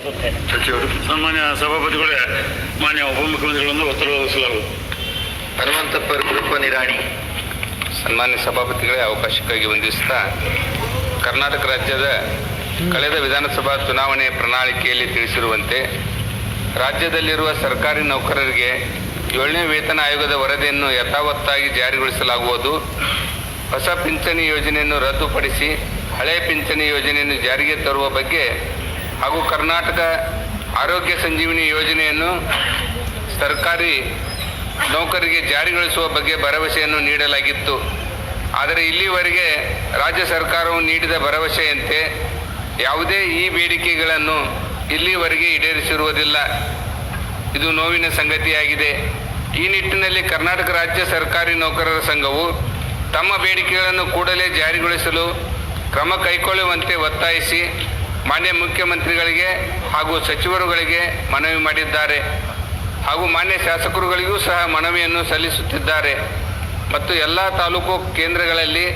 ಒತ್ತುತ್ತೇನೆ. ಸಚಿವರು. ಸನ್ಮಾನ್ಯ ಸಭಾಪತಿಗಳೇ, ಮಾನ್ಯ ಉಪಮುಖ್ಯಮಂತ್ರಿಗಳನ್ನು ಒತ್ತಡ ಒದಗಿಸಲಾಗುವುದು. ಹನುಮಂತಪ್ಪ ಗುರುಪ್ಪ ನಿರಾಣಿ. ಸನ್ಮಾನ್ಯ ಸಭಾಪತಿಗಳೇ, ಅವಕಾಶಕ್ಕಾಗಿ ವಂದಿಸುತ್ತಾ, ಕರ್ನಾಟಕ ರಾಜ್ಯದ ಕಳೆದ ವಿಧಾನಸಭಾ ಚುನಾವಣೆ ಪ್ರಣಾಳಿಕೆಯಲ್ಲಿ ತಿಳಿಸಿರುವಂತೆ ರಾಜ್ಯದಲ್ಲಿರುವ ಸರ್ಕಾರಿ ನೌಕರರಿಗೆ 7ನೇ ವೇತನ ಆಯೋಗದ ವರದಿಯನ್ನು ಯಥಾವತ್ತಾಗಿ ಜಾರಿಗೊಳಿಸಲಾಗುವುದು. ಹೊಸ ಪಿಂಚಣಿ ಯೋಜನೆಯನ್ನು ರದ್ದುಪಡಿಸಿ ಹಳೆ ಪಿಂಚಣಿ ಯೋಜನೆಯನ್ನು ಜಾರಿಗೆ ತರುವ ಬಗ್ಗೆ ಹಾಗೂ ಕರ್ನಾಟಕ ಆರೋಗ್ಯ ಸಂಜೀವಿನಿ ಯೋಜನೆಯನ್ನು ಸರ್ಕಾರಿ ನೌಕರರಿಗೆ ಜಾರಿಗೊಳಿಸುವ ಬಗ್ಗೆ ಭರವಸೆಯನ್ನು ನೀಡಲಾಗಿತ್ತು. ಆದರೆ ಇಲ್ಲಿವರೆಗೆ ರಾಜ್ಯ ಸರ್ಕಾರವು ನೀಡಿದ ಭರವಸೆಯಂತೆ ಯಾವುದೇ ಈ ಬೇಡಿಕೆಗಳನ್ನು ಇಲ್ಲಿವರೆಗೆ ಈಡೇರಿಸಿರುವುದಿಲ್ಲ. ಇದು ನೋವಿನ ಸಂಗತಿಯಾಗಿದೆ. ಈ ನಿಟ್ಟಿನಲ್ಲಿ ಕರ್ನಾಟಕ ರಾಜ್ಯ ಸರ್ಕಾರಿ ನೌಕರರ ಸಂಘವು ತಮ್ಮ ಬೇಡಿಕೆಗಳನ್ನು ಕೂಡಲೇ ಜಾರಿಗೊಳಿಸಲು ಕ್ರಮ ಕೈಗೊಳ್ಳುವಂತೆ ಒತ್ತಾಯಿಸಿ ಮಾನ್ಯ ಮುಖ್ಯಮಂತ್ರಿಗಳಿಗೆ ಹಾಗೂ ಸಚಿವರುಗಳಿಗೆ ಮನವಿ ಮಾಡಿದ್ದಾರೆ ಹಾಗೂ ಮಾನ್ಯ ಶಾಸಕರುಗಳಿಗೂ ಸಹ ಮನವಿಯನ್ನು ಸಲ್ಲಿಸುತ್ತಿದ್ದಾರೆ. ಮತ್ತು ಎಲ್ಲ ತಾಲೂಕು ಕೇಂದ್ರಗಳಲ್ಲಿ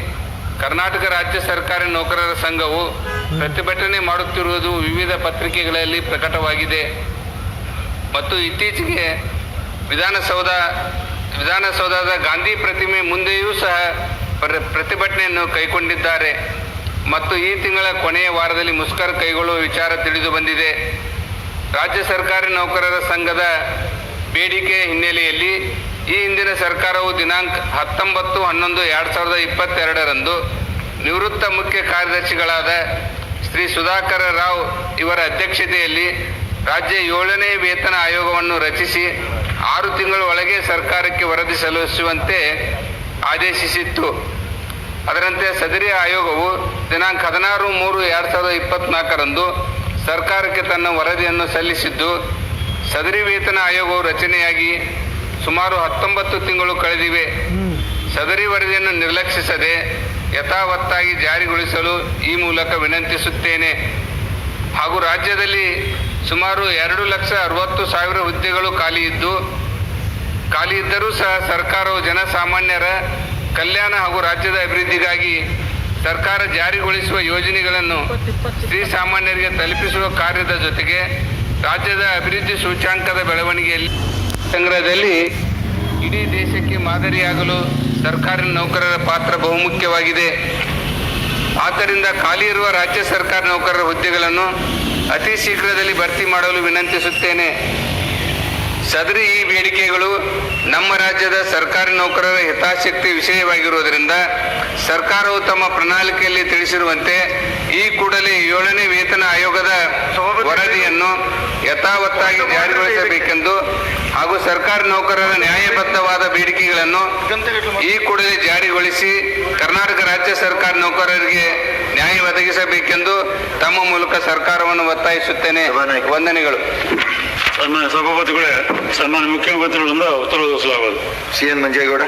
ಕರ್ನಾಟಕ ರಾಜ್ಯ ಸರ್ಕಾರಿ ನೌಕರರ ಸಂಘವು ಪ್ರತಿಭಟನೆ ಮಾಡುತ್ತಿರುವುದು ವಿವಿಧ ಪತ್ರಿಕೆಗಳಲ್ಲಿ ಪ್ರಕಟವಾಗಿದೆ. ಮತ್ತು ಇತ್ತೀಚೆಗೆ ವಿಧಾನಸೌಧದ ಗಾಂಧಿ ಪ್ರತಿಮೆ ಮುಂದೆಯೂ ಸಹ ಪ್ರತಿಭಟನೆಯನ್ನು ಕೈಗೊಂಡಿದ್ದಾರೆ. ಮತ್ತು ಈ ತಿಂಗಳ ಕೊನೆಯ ವಾರದಲ್ಲಿ ಮುಷ್ಕರ ಕೈಗೊಳ್ಳುವ ವಿಚಾರ ತಿಳಿದು ಬಂದಿದೆ. ರಾಜ್ಯ ಸರ್ಕಾರಿ ನೌಕರರ ಸಂಘದ ಬೇಡಿಕೆ ಹಿನ್ನೆಲೆಯಲ್ಲಿ ಈ ಹಿಂದಿನ ಸರ್ಕಾರವು ದಿನಾಂಕ 19/11/2022 ನಿವೃತ್ತ ಮುಖ್ಯ ಕಾರ್ಯದರ್ಶಿಗಳಾದ ಶ್ರೀ ಸುಧಾಕರ ರಾವ್ ಇವರ ಅಧ್ಯಕ್ಷತೆಯಲ್ಲಿ ರಾಜ್ಯ 7ನೇ ವೇತನ ಆಯೋಗವನ್ನು ರಚಿಸಿ 6 ತಿಂಗಳ ಒಳಗೆ ಸರ್ಕಾರಕ್ಕೆ ವರದಿ ಸಲ್ಲಿಸುವಂತೆ ಆದೇಶಿಸಿತ್ತು. ಅದರಂತೆ ಸದರಿ ಆಯೋಗವು ದಿನಾಂಕ 16/3/2024 ಸರ್ಕಾರಕ್ಕೆ ತನ್ನ ವರದಿಯನ್ನು ಸಲ್ಲಿಸಿದ್ದು, ಸದರಿ ವೇತನ ಆಯೋಗವು ರಚನೆಯಾಗಿ ಸುಮಾರು 19 ತಿಂಗಳು ಕಳೆದಿವೆ. ಸದರಿ ವರದಿಯನ್ನು ನಿರ್ಲಕ್ಷಿಸದೆ ಯಥಾವತ್ತಾಗಿ ಜಾರಿಗೊಳಿಸಲು ಈ ಮೂಲಕ ವಿನಂತಿಸುತ್ತೇನೆ. ಹಾಗೂ ರಾಜ್ಯದಲ್ಲಿ ಸುಮಾರು 2,60,000 ಹುದ್ದೆಗಳು ಖಾಲಿ ಇದ್ದರೂ ಸಹ ಸರ್ಕಾರವು ಜನಸಾಮಾನ್ಯರ ಕಲ್ಯಾಣ ಹಾಗೂ ರಾಜ್ಯದ ಅಭಿವೃದ್ಧಿಗಾಗಿ ಸರ್ಕಾರ ಜಾರಿಗೊಳಿಸುವ ಯೋಜನೆಗಳನ್ನು ಶ್ರೀಸಾಮಾನ್ಯರಿಗೆ ತಲುಪಿಸುವ ಕಾರ್ಯದ ಜೊತೆಗೆ ರಾಜ್ಯದ ಅಭಿವೃದ್ಧಿ ಸೂಚ್ಯಂಕದ ಬೆಳವಣಿಗೆಯಲ್ಲಿ ಸಂಗ್ರಹದಲ್ಲಿ ಇಡೀ ದೇಶಕ್ಕೆ ಮಾದರಿಯಾಗಲು ಸರ್ಕಾರಿ ನೌಕರರ ಪಾತ್ರ ಬಹುಮುಖ್ಯವಾಗಿದೆ. ಆದ್ದರಿಂದ ಖಾಲಿ ಇರುವ ರಾಜ್ಯ ಸರ್ಕಾರಿ ನೌಕರರ ಹುದ್ದೆಗಳನ್ನು ಅತಿ ಶೀಘ್ರದಲ್ಲಿ ಭರ್ತಿ ಮಾಡಲು ವಿನಂತಿಸುತ್ತೇನೆ. ಸದರಿ ಈ ಬೇಡಿಕೆಗಳು ನಮ್ಮ ರಾಜ್ಯದ ಸರ್ಕಾರಿ ನೌಕರರ ಹಿತಾಸಕ್ತಿ ವಿಷಯವಾಗಿರುವುದರಿಂದ ಸರ್ಕಾರವು ತಮ್ಮ ಪ್ರಣಾಳಿಕೆಯಲ್ಲಿ ತಿಳಿಸಿರುವಂತೆ ಈ ಕೂಡಲೇ 7ನೇ ವೇತನ ಆಯೋಗದ ವರದಿಯನ್ನು ಯಥಾವತ್ತಾಗಿ ಜಾರಿಗೊಳಿಸಬೇಕೆಂದು ಹಾಗೂ ಸರ್ಕಾರಿ ನೌಕರರ ನ್ಯಾಯಬದ್ಧವಾದ ಬೇಡಿಕೆಗಳನ್ನು ಈ ಕೂಡಲೇ ಜಾರಿಗೊಳಿಸಿ ಕರ್ನಾಟಕ ರಾಜ್ಯ ಸರ್ಕಾರಿ ನೌಕರರಿಗೆ ನ್ಯಾಯ ಒದಗಿಸಬೇಕೆಂದು ತಮ್ಮ ಮೂಲಕ ಸರ್ಕಾರವನ್ನು ಒತ್ತಾಯಿಸುತ್ತೇನೆ. ವಂದನೆಗಳು. ಸನ್ಮಾನ್ಯ ಸಭಾಪತಿಗಳೇ, ಸನ್ಮಾನ್ಯ ಮುಖ್ಯಮಂತ್ರಿಗಳಿಂದ ಉತ್ತರ ಒದಗಿಸಲಾಗುವುದು. CN ಮಂಜೇಗೌಡ.